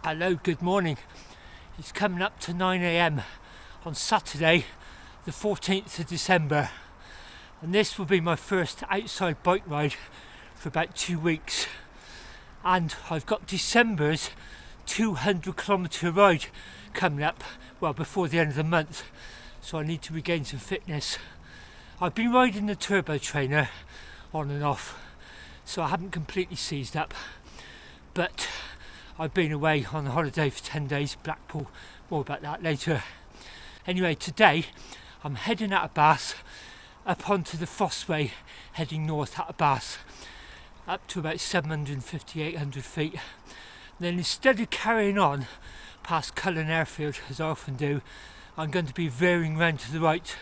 Hello, good morning. It's coming up to 9 AM on Saturday the 14th of December, and this will be my first outside bike ride for about 2 weeks, and I've got December's 200-kilometre ride coming up, well, before the end of the month, so I need to regain some fitness. I've been riding the turbo trainer on and off, so I haven't completely seized up, but I've been away on a holiday for 10 days, Blackpool, more about that later. Anyway, today I'm heading out of Bath, up onto the Fossway, heading north out of Bath, up to about 750, 800 feet. And then instead of carrying on past Cullen Airfield, as I often do, I'm going to be veering round to the right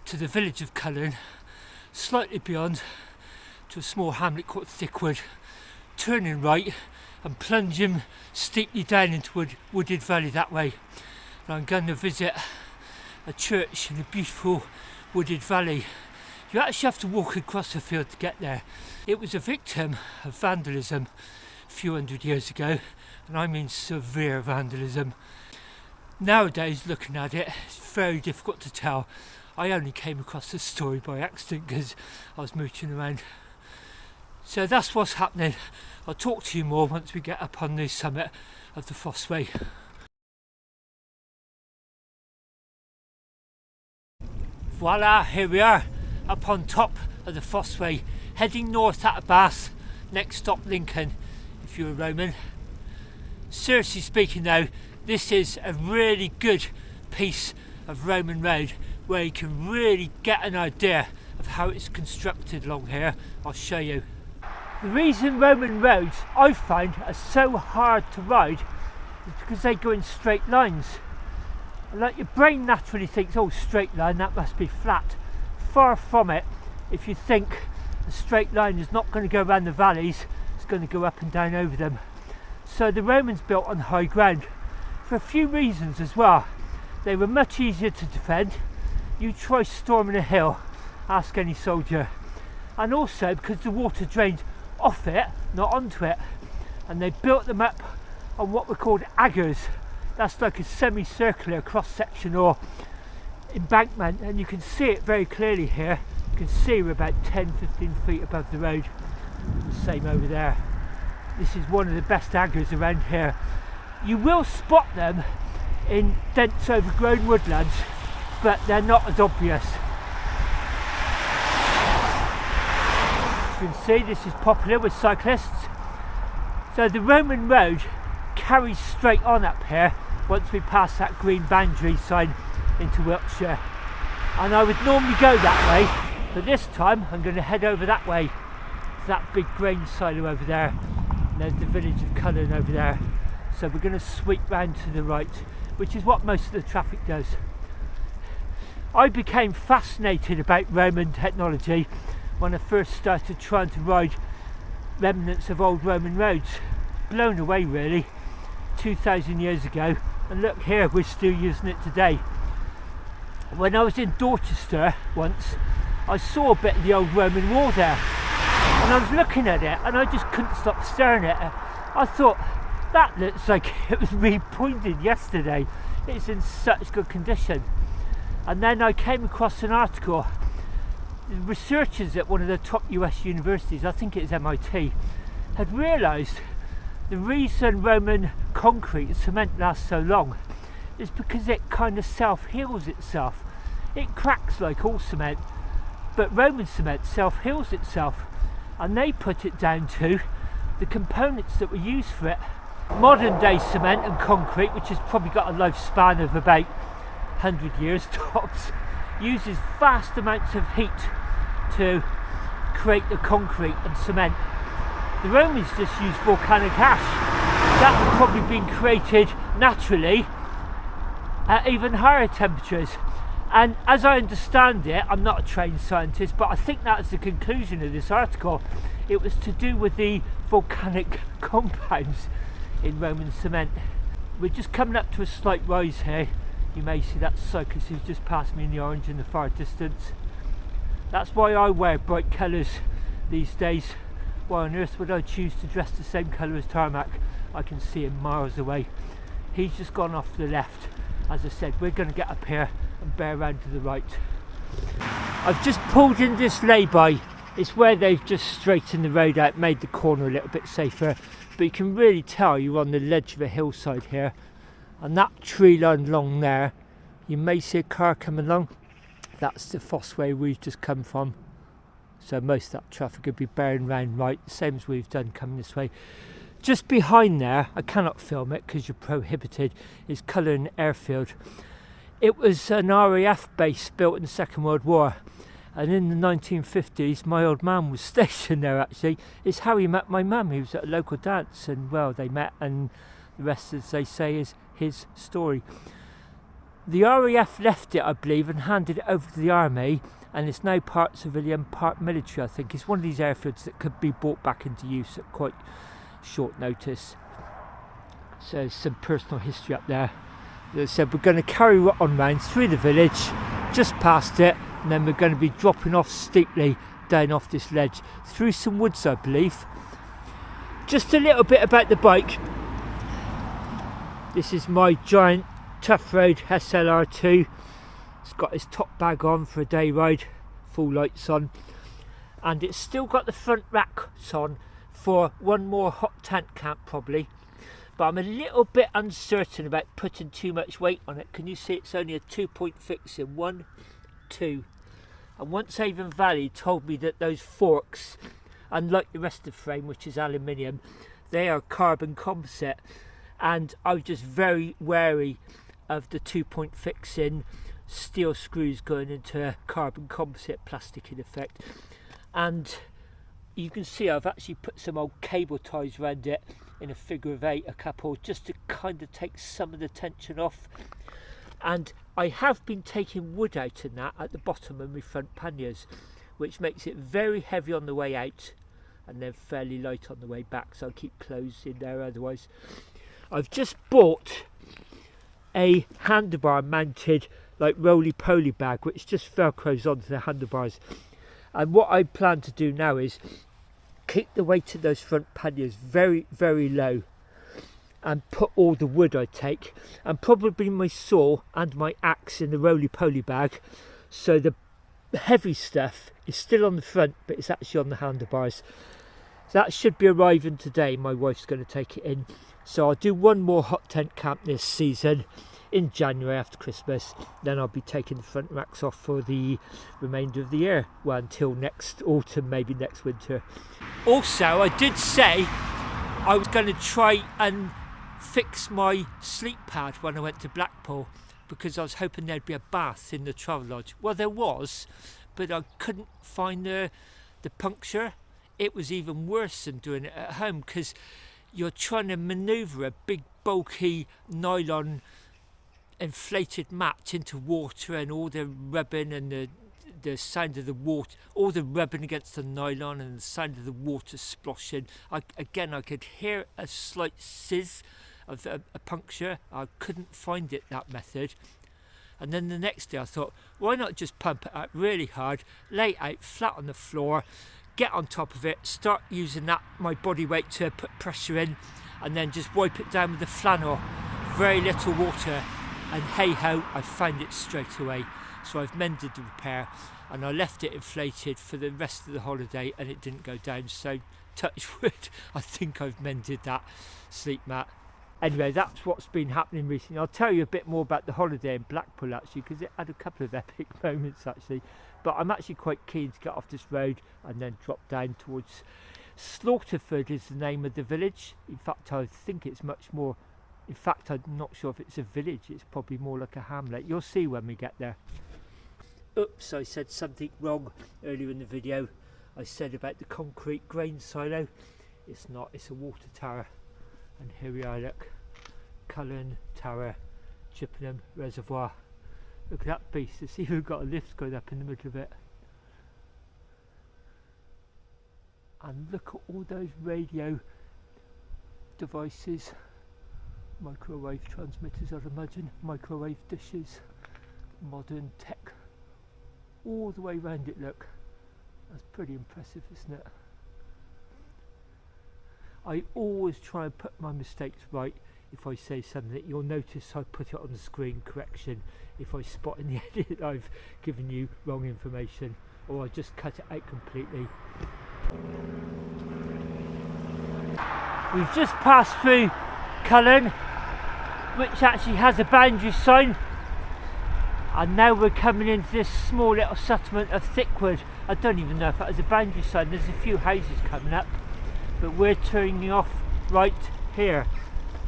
to the village of Cullen, slightly beyond, to a small hamlet called Thickwood, turning right and plunging steeply down into wooded valley that way. And I'm going to visit a church in a beautiful wooded valley. You actually have to walk across the field to get there. It was a victim of vandalism a few hundred years ago, and I mean severe vandalism. Nowadays, looking at it, it's very difficult to tell. I only came across this story by accident because I was mooching around. So that's what's happening. I'll talk to you more once we get up on the summit of the Fossway. Voila, here we are, up on top of the Fossway, heading north out of Bath, next stop Lincoln, if you're a Roman. Seriously speaking though, this is a really good piece of Roman road where you can really get an idea of how it's constructed along here. I'll show you. The reason Roman roads, I've found, are so hard to ride is because they go in straight lines. Like, your brain naturally thinks, oh, straight line, that must be flat. Far from it. If you think a straight line is not going to go around the valleys, it's going to go up and down over them. So the Romans built on high ground for a few reasons as well. They were much easier to defend. You try storming a hill, ask any soldier. And also because the water drained off it, not onto it, and they built them up on what were called aggers. That's like a semicircular cross section or embankment, and you can see it very clearly here. You can see we're about 10-15 feet above the road. The same over there. This is one of the best aggers around here. You will spot them in dense overgrown woodlands, but they're not as obvious. You can see this is popular with cyclists. So the Roman road carries straight on up here once we pass that green boundary sign into Wiltshire, and I would normally go that way, but this time I'm going to head over that way to that big grain silo over there, and there's the village of Cullen over there. So we're going to sweep round to the right, which is what most of the traffic does. I became fascinated about Roman technology when I first started trying to ride remnants of old Roman roads. Blown away really, 2,000 years ago, and look here, we're still using it today. When I was in Dorchester once, I saw a bit of the old Roman wall there, and I was looking at it and I just couldn't stop staring at it. I thought, that looks like it was repointed yesterday. It's in such good condition. And then I came across an article. The researchers at one of the top US universities, I think it is MIT, had realised the reason Roman concrete and cement lasts so long is because it kind of self-heals itself. It cracks like all cement, but Roman cement self-heals itself, and they put it down to the components that were used for it. Modern day cement and concrete, which has probably got a lifespan of about 100 years tops, uses vast amounts of heat to create the concrete and cement. The Romans just used volcanic ash. That had probably been created naturally at even higher temperatures. And as I understand it, I'm not a trained scientist, but I think that's the conclusion of this article. It was to do with the volcanic compounds in Roman cement. We're just coming up to a slight rise here. You may see that cyclist who's just passed me in the orange in the far distance. That's why I wear bright colours these days. Why on earth would I choose to dress the same colour as tarmac? I can see him miles away. He's just gone off to the left. As I said, we're going to get up here and bear round to the right. I've just pulled in this lay-by. It's where they've just straightened the road out, made the corner a little bit safer. But you can really tell you're on the ledge of a hillside here. And that tree line along there, you may see a car coming along. That's the Fossway we've just come from. So most of that traffic will be bearing round right, the same as we've done coming this way. Just behind there, I cannot film it because you're prohibited, is Cullen Airfield. It was an RAF base built in the Second World War. And in the 1950s, my old man was stationed there actually. It's how he met my mum. He was at a local dance and, well, they met, and the rest, as they say, is his story. The RAF left it, I believe, and handed it over to the army, and it's now part civilian, part military, I think. It's one of these airfields that could be brought back into use at quite short notice. So there's some personal history up there. As I said, we're going to carry on round through the village, just past it, and then we're going to be dropping off steeply down off this ledge through some woods, I believe. Just a little bit about the bike. This is my giant Tough Road SLR2. It's got its top bag on for a day ride, full lights on, and it's still got the front racks on for one more hot tent camp probably. But I'm a little bit uncertain about putting too much weight on it. Can you see it's only a 2-point fixing? 1, 2. And once Avon Valley told me that those forks, unlike the rest of the frame, which is aluminium, they are carbon composite. And I was just very wary of the 2-point fixing, steel screws going into a carbon composite plastic in effect. And you can see I've actually put some old cable ties around it in a figure of 8, a couple, just to kind of take some of the tension off. And I have been taking wood out in that at the bottom of my front panniers, which makes it very heavy on the way out and then fairly light on the way back, so I'll keep clothes in there otherwise. I've just bought a handlebar mounted like roly-poly bag which just velcros onto the handlebars, and what I plan to do now is keep the weight of those front panniers very, very low and put all the wood I take and probably my saw and my axe in the roly-poly bag, so the heavy stuff is still on the front but it's actually on the handlebars. So that should be arriving today. My wife's going to take it in, so I'll do one more hot tent camp this season in January after Christmas. Then I'll be taking the front racks off for the remainder of the year, well, until next autumn, maybe next winter. Also, I did say I was going to try and fix my sleep pad when I went to Blackpool, because I was hoping there'd be a bath in the Travelodge. Well, there was, but I couldn't find the puncture. It was even worse than doing it at home, because you're trying to manoeuvre a big bulky nylon inflated mat into water, and all the rubbing and the sound of the water, all the rubbing against the nylon and the sound of the water sploshing. I could hear a slight sizz of a puncture. I couldn't find it, that method. And then the next day I thought, why not just pump it out really hard, lay it out flat on the floor, get on top of it, start using that, my body weight, to put pressure in, and then just wipe it down with the flannel. Very little water, and hey ho, I found it straight away. So I've mended the repair, and I left it inflated for the rest of the holiday, and it didn't go down. So touch wood, I think I've mended that sleep mat. Anyway, that's what's been happening recently. I'll tell you a bit more about the holiday in Blackpool actually, because it had a couple of epic moments actually. But I'm actually quite keen to get off this road and then drop down towards Slaughterford is the name of the village. In fact, I think it's much more, in fact, I'm not sure if it's a village, it's probably more like a hamlet. You'll see when we get there. Oops, I said something wrong earlier in the video. I said about the concrete grain silo. It's not, it's a water tower. And here we are, look. Cullen Tower, Chippenham Reservoir. Look at that beast, it's even got a lift going up in the middle of it. And look at all those radio devices, microwave transmitters, I'd imagine, microwave dishes, modern tech, all the way around it, look. That's pretty impressive, isn't it? I always try and put my mistakes right. If I say something, you'll notice I put it on the screen correction if I spot in the edit I've given you wrong information, or I just cut it out completely. We've just passed through Cullen, which actually has a boundary sign, and now we're coming into this small little settlement of Thickwood. I don't even know if that was a boundary sign. There's a few houses coming up, but we're turning off right here.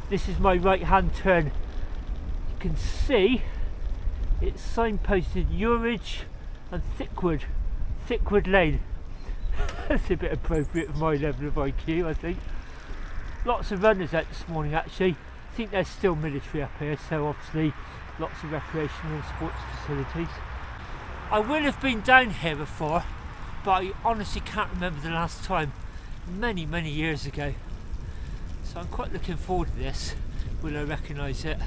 This is my right hand turn. You can see it's signposted RRtY and Thickwood Lane. That's a bit appropriate for my level of IQ, I think. Lots of runners out this morning actually. I think there's still military up here, so obviously lots of recreational and sports facilities. I will have been down here before, but I honestly can't remember the last time. Many years ago. So I'm quite looking forward to this. Will I recognise it?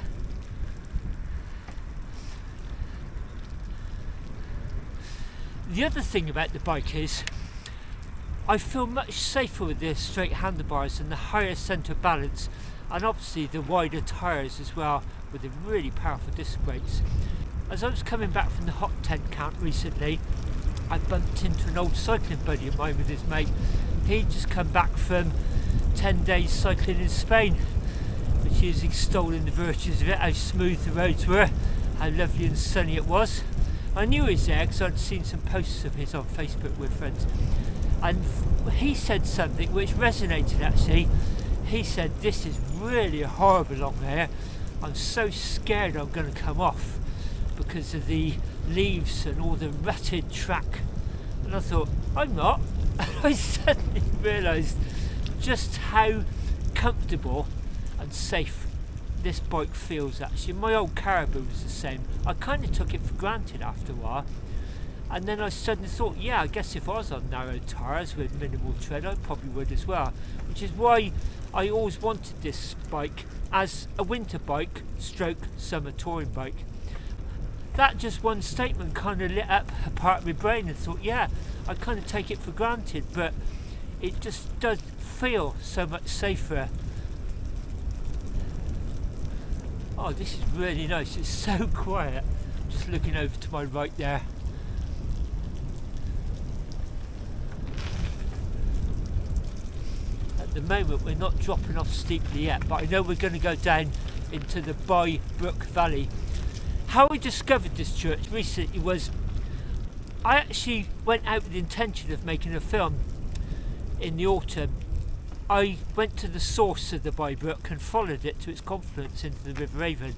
The other thing about the bike is I feel much safer with the straight handlebars and the higher centre balance, and obviously the wider tyres as well, with the really powerful disc brakes. As I was coming back from the hot tent camp recently, I bumped into an old cycling buddy of mine with his mate. He'd just come back from 10 days cycling in Spain, which he was extolling the virtues of it, how smooth the roads were, how lovely and sunny it was. I knew he was there because I'd seen some posts of his on Facebook with friends, and he said something which resonated actually. He said, "This is really horrible along there. I'm so scared I'm going to come off because of the leaves and all the rutted track." And I thought, I'm not. And I suddenly realised just how comfortable and safe this bike feels actually. My old Caribou was the same. I kind of took it for granted after a while, and then I suddenly thought, yeah, I guess if I was on narrow tyres with minimal tread I probably would as well, which is why I always wanted this bike as a winter bike stroke summer touring bike. That just one statement kind of lit up a part of my brain and thought, yeah, I kind of take it for granted, but it just does feel so much safer. Oh, this is really nice. It's so quiet. I'm just looking over to my right there. At the moment we're not dropping off steeply yet, but I know we're going to go down into the By Brook Valley. How I discovered this church recently was I actually went out with the intention of making a film in the autumn. I went to the source of the By Brook and followed it to its confluence into the River Avon,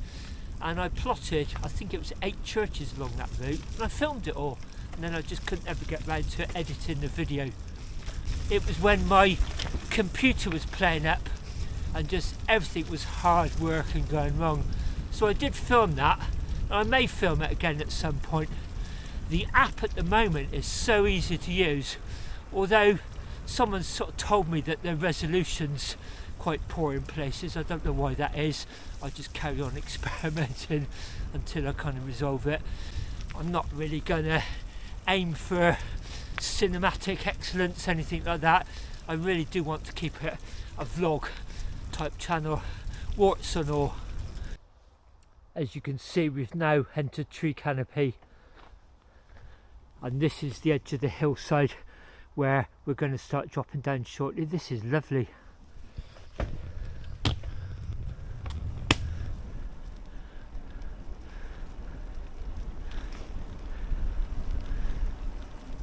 and I plotted, I think it was 8 churches along that route, and I filmed it all, and then I just couldn't ever get round to editing the video. It was when my computer was playing up and just everything was hard work and going wrong. So I did film that. I may film it again at some point. The app at the moment is so easy to use, although someone sort of told me that the resolution's quite poor in places. I don't know why that is. I just carry on experimenting until I kind of resolve it. I'm not really going to aim for cinematic excellence, anything like that. I really do want to keep it a vlog type channel, warts and all. As you can see, we've now entered tree canopy, and this is the edge of the hillside where we're going to start dropping down shortly. This is lovely.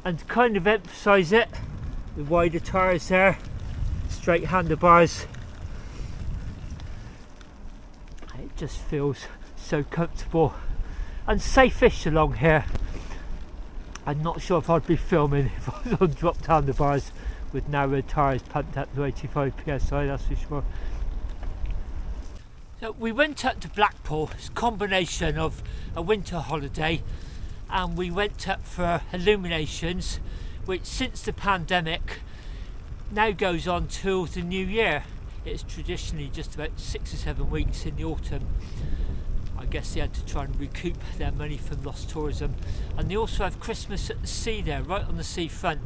And to kind of emphasise it, the wider tyres there, straight handlebars. It just feels so comfortable and safe-ish along here. I'm not sure if I'd be filming if I was on dropped handlebars with narrow tyres pumped up to 85 psi, that's for sure. So we went up to Blackpool. It's a combination of a winter holiday, and we went up for illuminations, which since the pandemic now goes on till the new year. It's traditionally just about 6 or 7 weeks in the autumn. I guess they had to try and recoup their money from lost tourism. And they also have Christmas at the sea there, right on the seafront.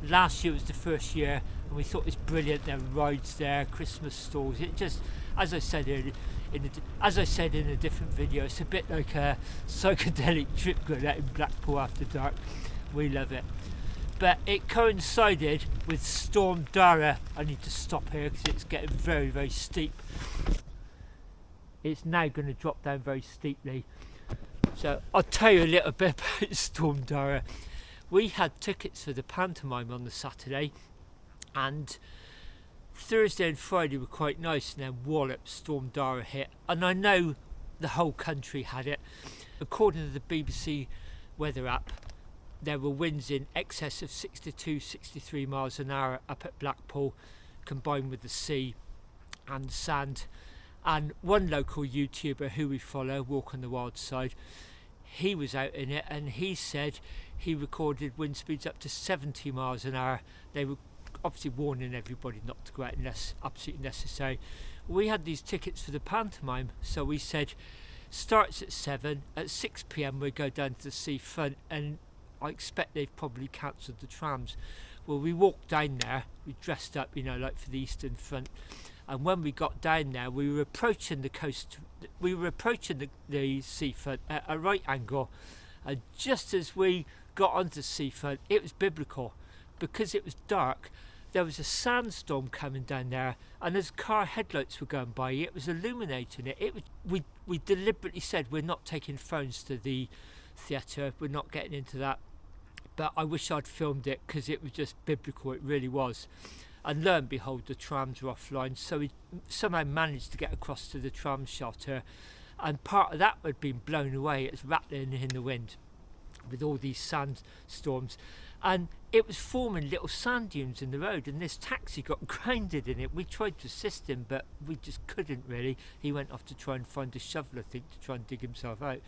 Last year was the first year and we thought it's brilliant. There were rides there, Christmas stalls. It just, as I said in a different video, it's a bit like a psychedelic trip going out in Blackpool after dark. We love it. But it coincided with Storm Darragh. I need to stop here because it's getting very, very steep. It's now going to drop down very steeply. So I'll tell you a little bit about Storm Darragh. We had tickets for the pantomime on the Saturday, and Thursday and Friday were quite nice, and then wallop, Storm Darragh hit. And I know the whole country had it. According to the BBC weather app, there were winds in excess of 62, 63 miles an hour up at Blackpool, combined with the sea and sand. And one local YouTuber who we follow, Walk on the Wild Side, he was out in it, and he said he recorded wind speeds up to 70 miles an hour. They were obviously warning everybody not to go out unless absolutely necessary. We had these tickets for the pantomime, so we said starts at 7, at 6 p.m. we go down to the seafront, and I expect they've probably cancelled the trams. Well, we walked down there, we dressed up, you know, like for the Eastern Front, and when we got down there, we were approaching the coast, we were approaching the seafront at a right angle, and just as we got onto the seafront, it was biblical, because it was dark. There was a sandstorm coming down there, and as car headlights were going by, it was illuminating it. We deliberately said we're not taking phones to the theatre, we're not getting into that, but I wish I'd filmed it because it was just biblical, it really was. And lo and behold, the trams were offline, so we somehow managed to get across to the tram shelter, and part of that had been blown away. It's rattling in the wind with all these sandstorms, and it was forming little sand dunes in the road, and this taxi got grounded in it. We tried to assist him, but we just couldn't really. He went off to try and find a shovel, I think, to try and dig himself out.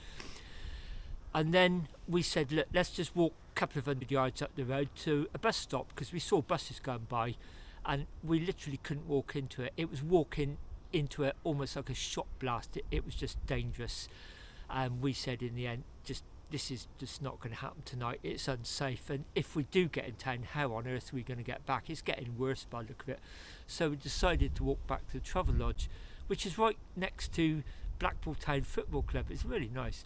And then we said, look, let's just walk a couple of 100 yards up the road to a bus stop, because we saw buses going by, and we literally couldn't walk into it. It was walking into it almost like a shot blast. It was just dangerous. And we said in the end, this is just not going to happen tonight. It's unsafe, and if we do get in town, how on earth are we going to get back? It's getting worse by the look of it. So we decided to walk back to the Travel Lodge, which is right next to Blackpool Town Football Club. It's really nice.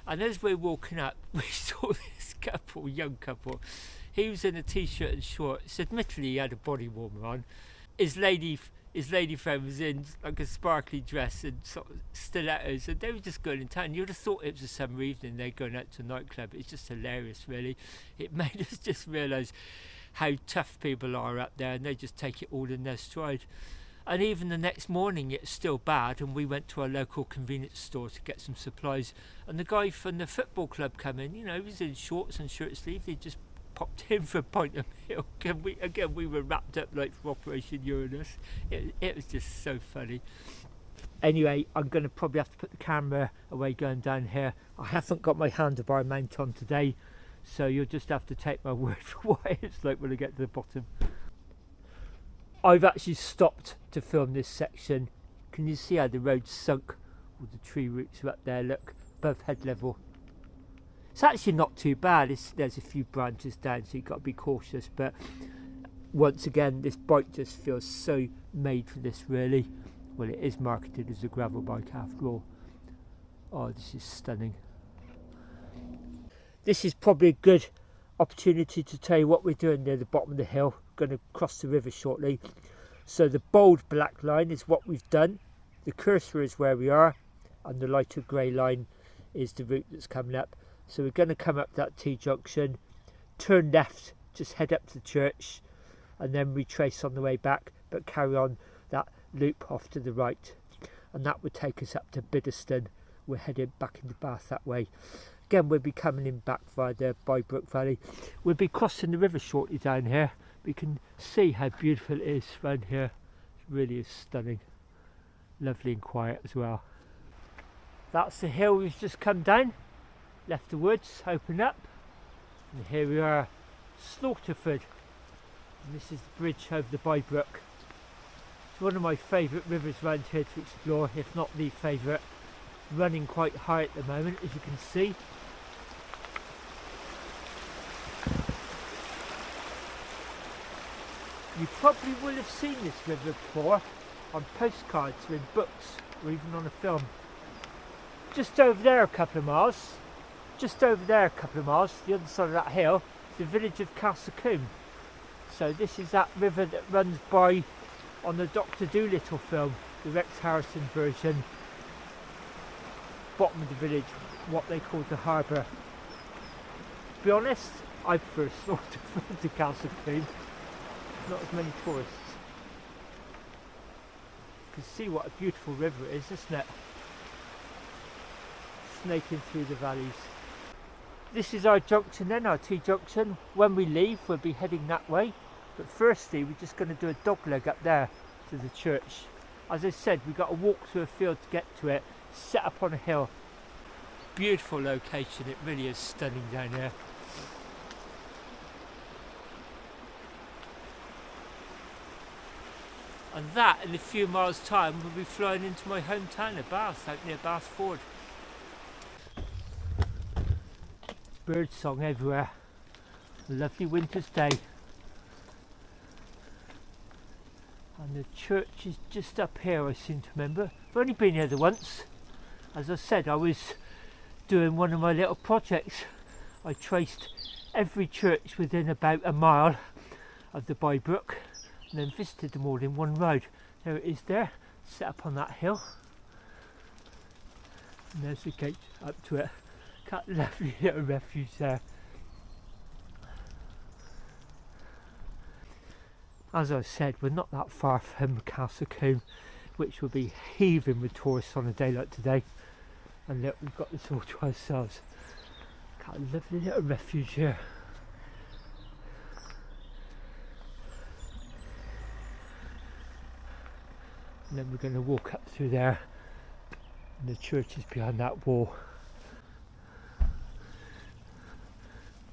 And as we're walking up, we saw this couple, young couple. He was in a t-shirt and shorts. Admittedly, he had a body warmer on. His lady friend was in like a sparkly dress and sort of stilettos, and they were just going in town. You would have thought it was a summer evening, they're going out to a nightclub. It's just hilarious, really. It made us just realise how tough people are up there, and they just take it all in their stride. And even the next morning it's still bad, and we went to our local convenience store to get some supplies, and the guy from the football club came in. You know, he was in shorts and shirt sleeves. He just popped in for a pint of milk, and we were wrapped up like for Operation Uranus. It was just so funny. Anyway, I'm going to probably have to put the camera away going down here. I haven't got my handlebar mount on today, so you'll just have to take my word for what it's like when I get to the bottom. I've actually stopped to film this section. Can you see how the road's sunk? All the tree roots are up there, look, above head level. It's actually not too bad. There's a few branches down, so you've got to be cautious, but once again, this bike just feels so made for this, really. Well, it is marketed as a gravel bike after all. Oh, this is stunning. This is probably a good opportunity to tell you what we're doing near the bottom of the hill. Going to cross the river shortly. So the bold black line is what we've done. The cursor is where we are, and the lighter grey line is the route that's coming up. So we're going to come up that T-junction, turn left, just head up to the church, and then retrace on the way back, but carry on that loop off to the right, and that would take us up to Biddeston. We're heading back into Bath that way. Again, we'll be coming in back via the Bybrook Valley. We'll be crossing the river shortly down here. We can see how beautiful it is around here. It really is stunning. Lovely and quiet as well. That's the hill we've just come down. Left the woods, open up, and here we are, Slaughterford. And this is the bridge over the Bybrook. It's one of my favourite rivers around here to explore, if not the favourite. Running quite high at the moment, as you can see. You probably will have seen this river before on postcards or in books or even on a film. Just over there a couple of miles, the other side of that hill, is the village of Castlecombe. So this is that river that runs by on the Dr. Dolittle film, the Rex Harrison version. Bottom of the village, what they call the harbour. To be honest, I prefer Slaughterford to Castlecombe. Not as many tourists. You can see what a beautiful river it is, isn't it? Snaking through the valleys. This is our junction then, our T junction. When we leave, we'll be heading that way. But firstly, we're just going to do a dog leg up there to the church. As I said, we've got to walk through a field to get to it, set up on a hill. Beautiful location, it really is stunning down here. And that, in a few miles' time, we'll be flying into my hometown of Bath, out near Bath Ford. Bird song everywhere. A lovely winter's day. And the church is just up here, I seem to remember. I've only been here the once. As I said, I was doing one of my little projects. I traced every church within about a mile of the Bybrook and then visited them all in one road. There it is there, set up on that hill. And there's the gate up to it. Got a lovely little refuge there. As I said, we're not that far from Castlecombe, which will be heaving with tourists on a day like today. And look, we've got this all to ourselves. Got a lovely little refuge here. And then we're going to walk up through there, and the church is behind that wall.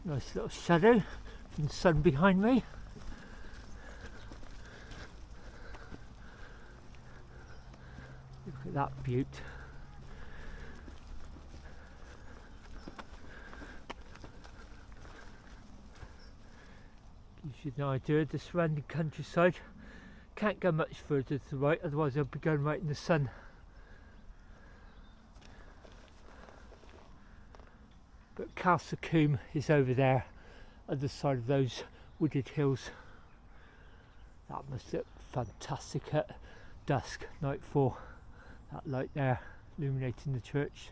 Nice little shadow from the sun behind me. Look at that beaut. Gives you an idea of the surrounding countryside. Can't go much further to the right, otherwise I'll be going right in the sun. But Castlecombe is over there, other side of those wooded hills. That must look fantastic at dusk, nightfall. That light there illuminating the church.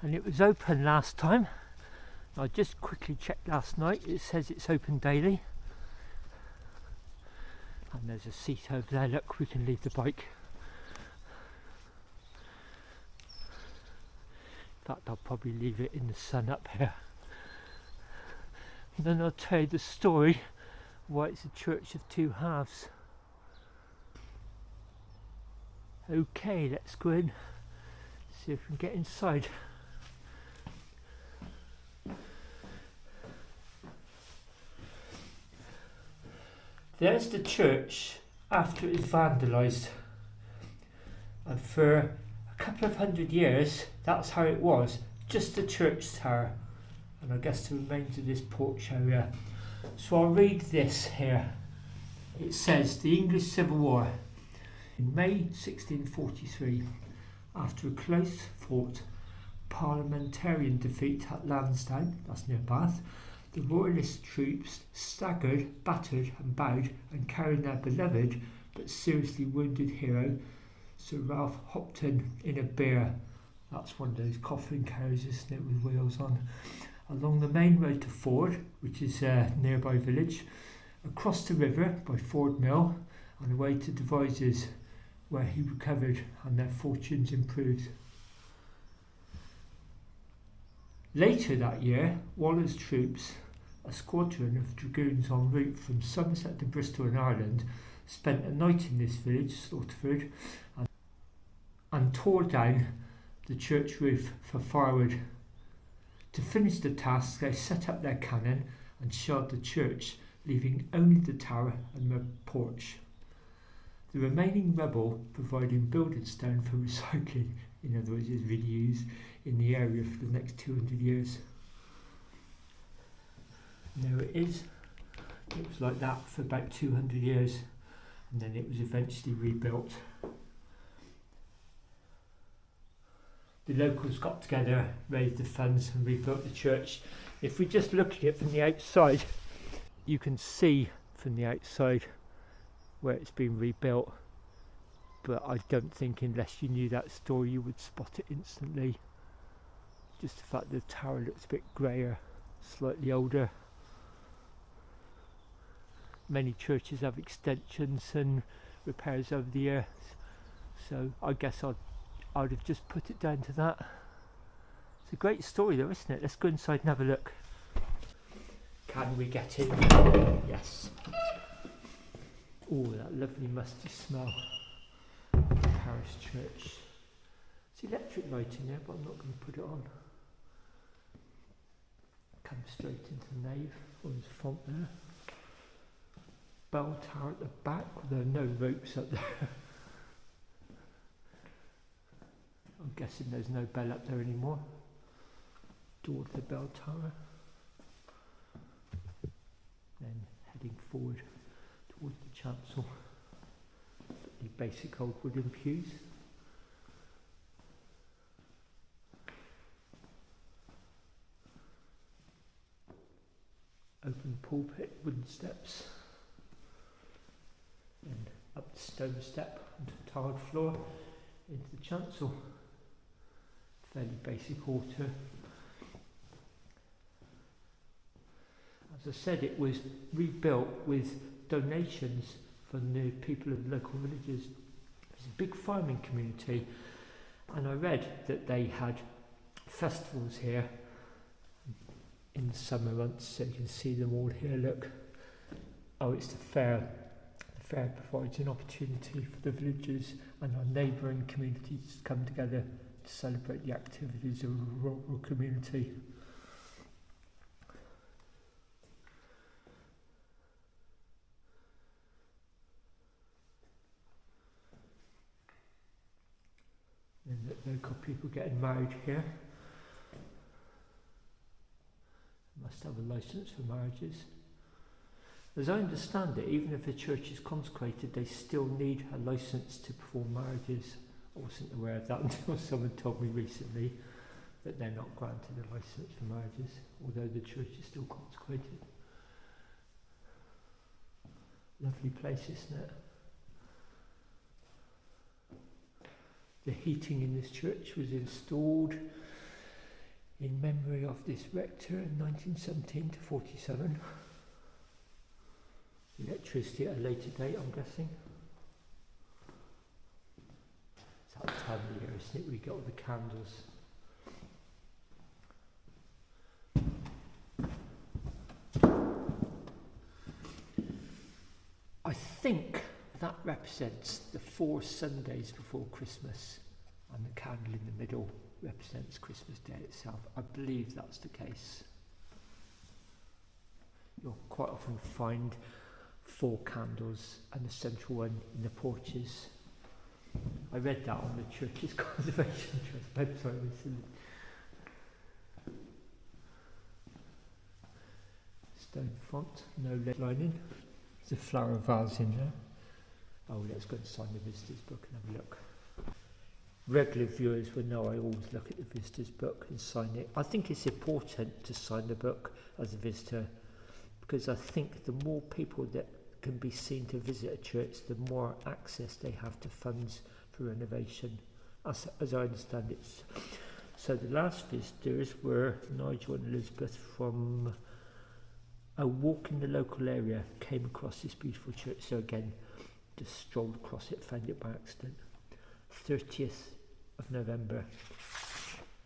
And it was open last time. I just quickly checked last night, it says it's open daily. And there's a seat over there, look, we can leave the bike. In fact, I'll probably leave it in the sun up here. And then I'll tell you the story of why it's a church of two halves. Okay, let's go in, see if we can get inside. There's the church after it was vandalised, and for a couple of hundred years that's how it was, just a church tower, and I guess the remains of this porch area. So I'll read this here. It says, the English Civil War. In May 1643, after a close fought parliamentarian defeat at Lansdowne, that's near Bath, the royalist troops staggered, battered and bowed and carried their beloved but seriously wounded hero, Sir Ralph Hopton, in a bier. That's one of those coffin carriers, isn't it, with wheels on. Along the main road to Ford, which is a nearby village, across the river by Ford Mill and away to Devizes, where he recovered and their fortunes improved. Later that year, Waller's troops, a squadron of dragoons en route from Somerset to Bristol in Ireland, spent a night in this village, Slaughterford, and tore down the church roof for firewood. To finish the task, they set up their cannon and shelled the church, leaving only the tower and the porch. The remaining rubble providing building stone for recycling, in other words, is reused in the area for the next 200 years. And there it is, It was like that for about 200 years, and then it was eventually rebuilt. The locals got together, raised the funds and rebuilt the church. If we just look at it from the outside, you can see from the outside where it's been rebuilt, but I don't think unless you knew that story you would spot it instantly. Just the fact that the tower looks a bit greyer, slightly older. Many churches have extensions and repairs over the years, so I guess I'd have just put it down to that. It's a great story though, isn't it? Let's go inside and have a look. Can we get in? Yes. Oh, that lovely musty smell. Parish church. It's electric light in there, but I'm not going to put it on. Come straight into the nave. Oh, there's a font there. Bell tower at the back. There are no ropes up there. I'm guessing there's no bell up there anymore. Door to the bell tower. Then heading forward towards the chancel. The basic old wooden pews. Open pulpit, wooden steps. Then up the stone step onto the tiled floor into the chancel. Fairly basic altar. As I said, it was rebuilt with donations from the people of the local villages. It's a big farming community, and I read that they had festivals here in the summer months, so you can see them all here. Look, oh, it's the fair. The fair provides an opportunity for the villagers and our neighbouring communities to come together to celebrate the activities of a rural community. And the local people getting married here. Must have a licence for marriages. As I understand it, even if a church is consecrated, they still need a licence to perform marriages. I wasn't aware of that until someone told me recently that they're not granted a licence for marriages, although the church is still consecrated. Lovely place, isn't it? The heating in this church was installed in memory of this rector in 1917 to 47. Electricity at a later date, I'm guessing. It's that time of year, isn't it? We get all the candles. I think that represents the 4 Sundays before Christmas, and the candle in the middle represents Christmas Day itself. I believe that's the case. You'll quite often find 4 candles and a central one in the porches. I read that on the church's conservation trust website recently. Stone font, no lead lining. There's a flower vase in there. Oh, let's go and sign the visitor's book and have a look. Regular viewers will know I always look at the visitor's book and sign it. I think it's important to sign the book as a visitor, because I think the more people that can be seen to visit a church, the more access they have to funds for renovation, as I understand it. So the last visitors were Nigel and Elizabeth from a walk in the local area, came across this beautiful church. So again, just strolled across it, found it by accident. 30th of November.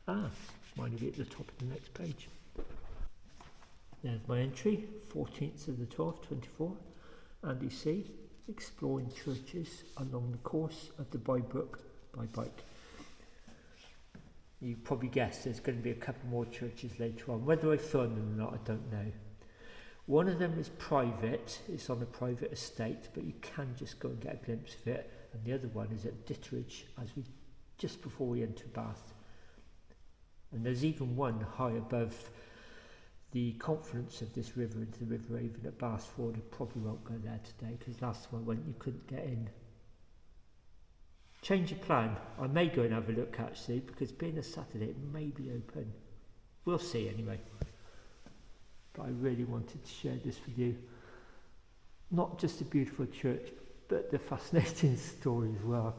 Mine will be at the top of the next page. There's my entry, 14th of the 12th, 24. Andy C. Exploring churches along the course of the Bybrook by bike. You probably guessed there's going to be a couple more churches later on. Whether I film them or not, I don't know. One of them is private, it's on a private estate, but you can just go and get a glimpse of it. And the other one is at Ditteridge, just before we enter Bath. And there's even one high above the confluence of this river into the River Avon at Bassford. I probably won't go there today because last time I went you couldn't get in. Change of plan. I may go and have a look actually, because being a Saturday it may be open. We'll see anyway. But I really wanted to share this with you. Not just a beautiful church, but the fascinating story as well.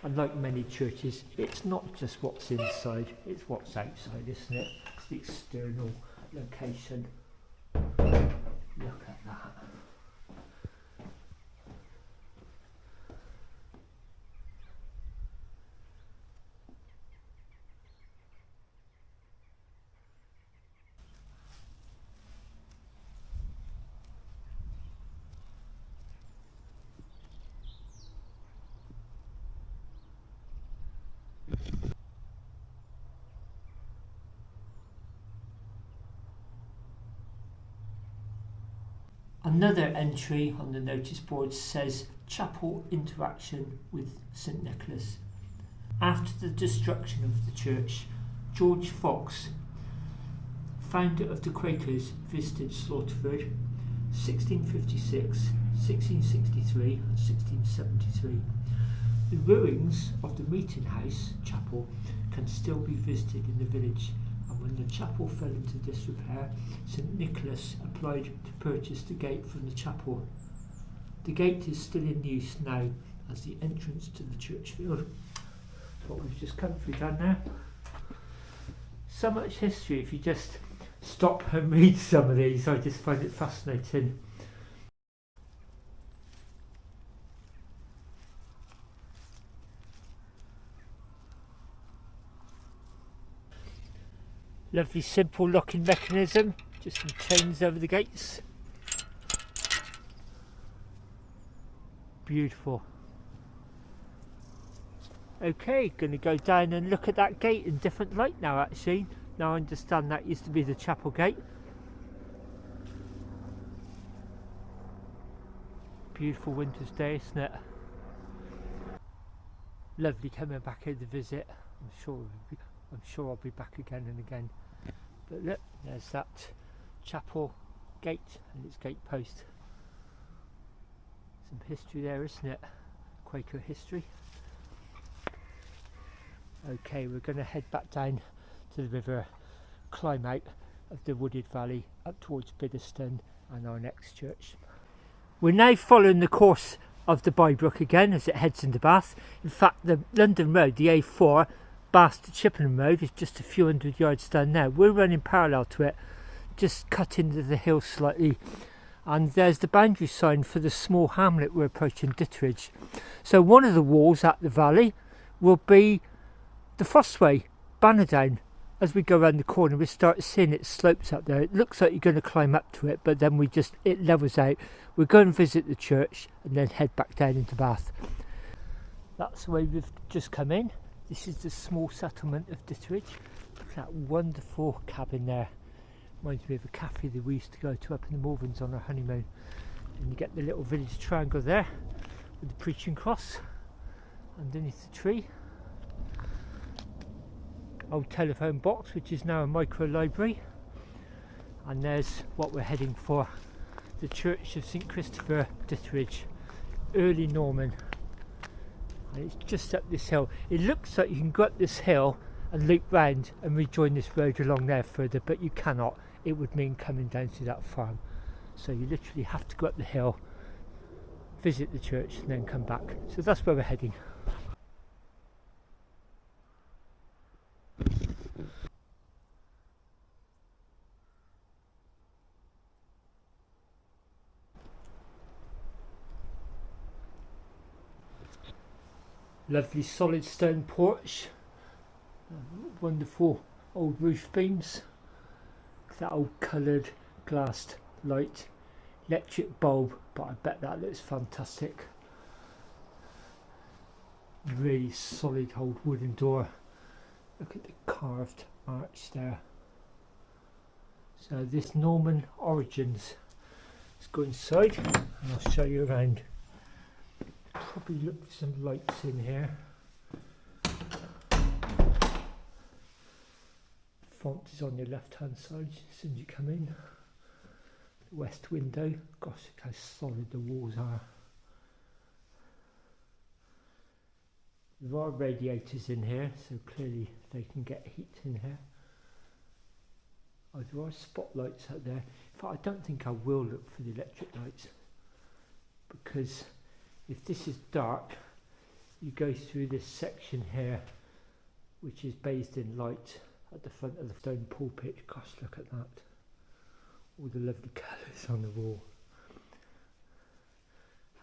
And like many churches, it's not just what's inside, it's what's outside, isn't it? It's the external location. Look at that. Another entry on the notice board says chapel interaction with St Nicholas. After the destruction of the church, George Fox, founder of the Quakers, visited Slaughterford 1656, 1663 and 1673. The ruins of the meeting house chapel can still be visited in the village, and when the chapel fell into disrepair, St Nicholas applied to purchase the gate from the chapel. The gate is still in use now as the entrance to the church field. That's what we've just come through down there. So much history if you just stop and read some of these. I just find it fascinating. Lovely simple locking mechanism, just some chains over the gates. Beautiful. Okay, going to go down and look at that gate in different light now actually. Now I understand that used to be the chapel gate. Beautiful winter's day, isn't it? Lovely coming back here to visit. I'm sure I'll be back again and again. But look, there's that chapel gate and its gate post. Some history there, isn't it? Quaker history. Okay, we're going to head back down to the river, climb out of the wooded valley up towards Biddeston and our next church. We're now following the course of the Bybrook again as it heads into Bath. In fact, the London road, the A4, Bath to Chippenham Road, is just a few hundred yards down there. We're running parallel to it, just cut into the hill slightly, and there's the boundary sign for the small hamlet we're approaching, Ditteridge. So one of the walls at the valley will be the Frostway, Bannerdown. As we go around the corner we start seeing it slopes up there. It looks like you're going to climb up to it, but then it levels out. We'll go and visit the church and then head back down into Bath. That's the way we've just come in. This is the small settlement of Ditteridge. Look at that wonderful cabin there. Reminds me of a cafe that we used to go to up in the Malverns on our honeymoon. And you get the little village triangle there with the preaching cross underneath the tree. Old telephone box, which is now a micro library. And there's what we're heading for, the Church of St Christopher, Ditteridge, early Norman. And it's just up this hill. It looks like you can go up this hill and loop round and rejoin this road along there further, but you cannot. It would mean coming down to that farm. So you literally have to go up the hill, visit the church and then come back. So that's where we're heading. Lovely solid stone porch, wonderful old roof beams, that old coloured glassed light, electric bulb, but I bet that looks fantastic. Really solid old wooden door. Look at the carved arch there. So this Norman origins. Let's go inside and I'll show you around. Probably look for some lights in here. font is on your left hand side as soon as you come in. The west window, gosh, look how solid the walls are. There are radiators in here, so clearly they can get heat in here. Oh, there are spotlights out there. In fact, I don't think I will look for the electric lights, because if this is dark, you go through this section here, which is bathed in light at the front of the stone pulpit. Gosh, look at that. All the lovely colours on the wall.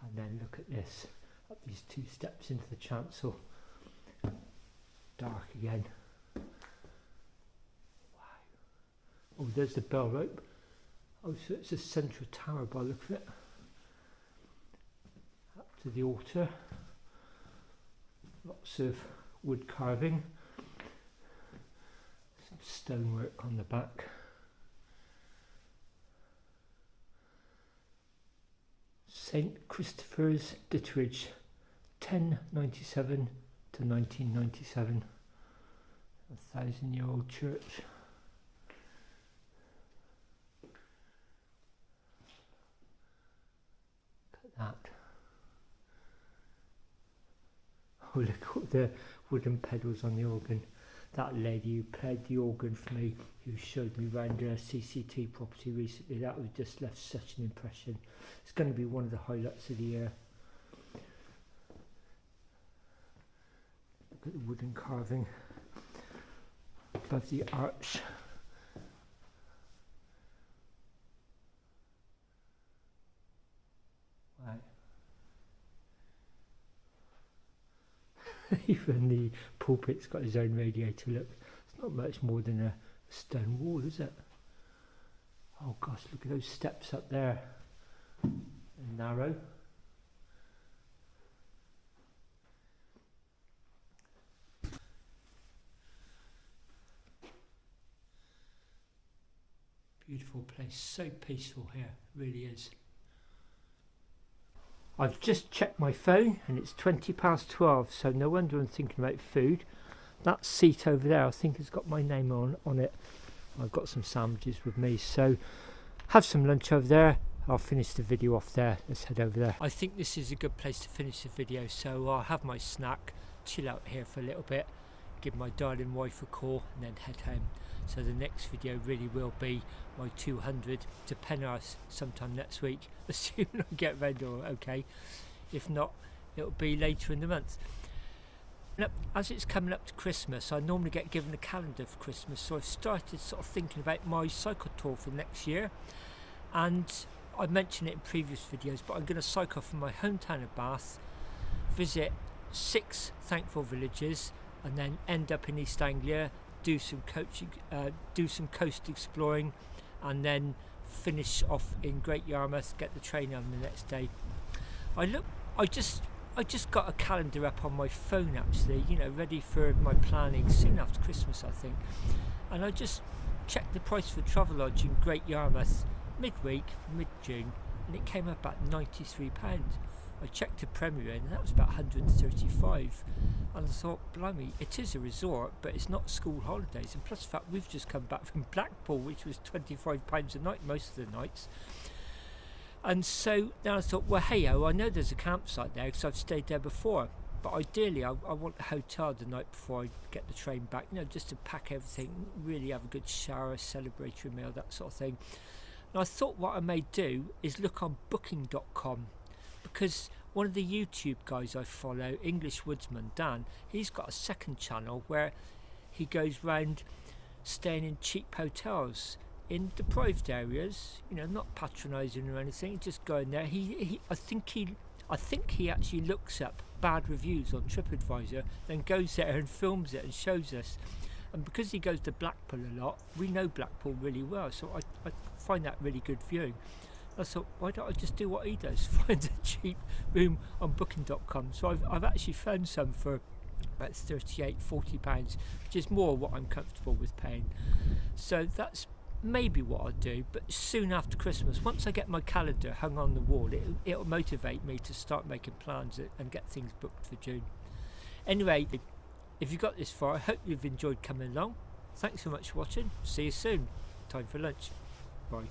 And then look at this, up these 2 steps into the chancel. Dark again. Wow. Oh, there's the bell rope. Oh, so it's a central tower by the look of it. Up to the altar. Lots of wood carving. Some stonework on the back. St Christopher's, Ditteridge, 1097 to 1997. 1,000-year-old church. Look at that. Oh, look at all the wooden pedals on the organ. That lady who played the organ for me, who showed me around her CCT property recently, that was just left such an impression. It's going to be one of the highlights of the year. Look at the wooden carving above the arch. Wow. Even the pulpit's got his own radiator. Look, it's not much more than a stone wall, is it? Oh gosh, look at those steps up there. And narrow. Beautiful place, so peaceful here, really is. I've just checked my phone and it's 12:20, so no wonder I'm thinking about food. That seat over there I think has got my name on it. I've got some sandwiches with me, so have some lunch over there. I'll finish the video off there. Let's head over there. I think this is a good place to finish the video, so I'll have my snack, chill out here for a little bit, give my darling wife a call and then head home. So the next video really will be my 200 to Penarth sometime next week, assuming I get round all okay. If not, it'll be later in the month. Now, as it's coming up to Christmas, I normally get given a calendar for Christmas, so I've started sort of thinking about my cycle tour for next year. And I mentioned it in previous videos, but I'm going to cycle from my hometown of Bath, visit 6 thankful villages, and then end up in East Anglia, do some coast exploring, and then finish off in Great Yarmouth, get the train on the next day. I just got a calendar up on my phone actually, you know, ready for my planning soon after Christmas I think, and I just checked the price for Travelodge in Great Yarmouth midweek, mid-June, and it came up at £93. I checked a Premier Inn and that was about 135, and I thought, blimey, it is a resort but it's not school holidays, and plus the fact we've just come back from Blackpool, which was £25 a night most of the nights. And so then I thought, well hey I know there's a campsite there because I've stayed there before, but ideally I want a hotel the night before I get the train back, you know, just to pack everything, really have a good shower, celebratory meal, that sort of thing. And I thought what I may do is look on booking.com, because one of the YouTube guys I follow, English Woodsman Dan, he's got a second channel where he goes round staying in cheap hotels in deprived areas, you know, not patronising or anything, just going there. I think he actually looks up bad reviews on TripAdvisor, then goes there and films it and shows us. And because he goes to Blackpool a lot, we know Blackpool really well, so I find that really good viewing. I thought, why don't I just do what he does, find a cheap room on booking.com. So I've actually found some for about £38–40, which is more what I'm comfortable with paying. So that's maybe what I'll do, but soon after Christmas, once I get my calendar hung on the wall, it'll motivate me to start making plans and get things booked for June. Anyway, if you got this far, I hope you've enjoyed coming along. Thanks so much for watching. See you soon. Time for lunch. Bye.